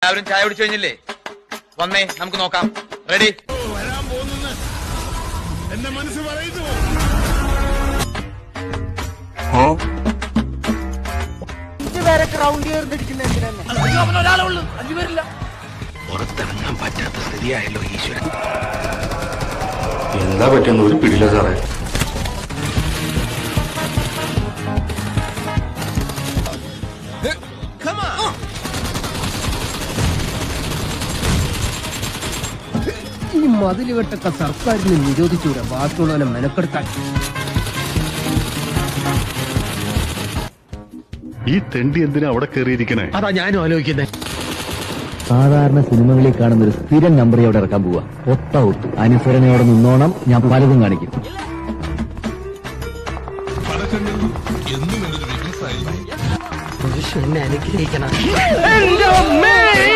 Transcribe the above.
എല്ലാവരും ചായ കുടിച്ചു കഴിഞ്ഞില്ലേ? വന്നേ, നമുക്ക് നോക്കാം. റെഡി? വരാൻ പോകുന്നെന്ന് എന്റെ മനസ്സ് പറയുന്നു. പുറത്തിറങ്ങാൻ പറ്റാത്ത സ്ഥിതിയായല്ലോ ഈശ്വരൻ. എന്താ പറ്റുന്ന ഒരു പിടിയില്ല സാറേ. ഈ മതിലുകെട്ടൊക്കെ സർക്കാരിന് നിരോധിച്ചൂടെ ബാക്കിയുള്ളവനെ മെനക്കെടുത്താൻ. ഈ തെണ്ടി എന്തിനാ അവിടെ കയറിയിരിക്കണേ? അതാ ഞാനും ആലോചിക്കുന്നത്. സാധാരണ സിനിമകളിൽ കാണുന്ന ഒരു സ്ഥിരം നമ്പർ അവിടെ ഇറക്കാൻ പോവാ. ഒത്ത ഒത്തു അനുസരണയോടെ നിന്നോണം. ഞാൻ പലതും കാണിക്കും. എന്നെ അനുഗ്രഹിക്കണം.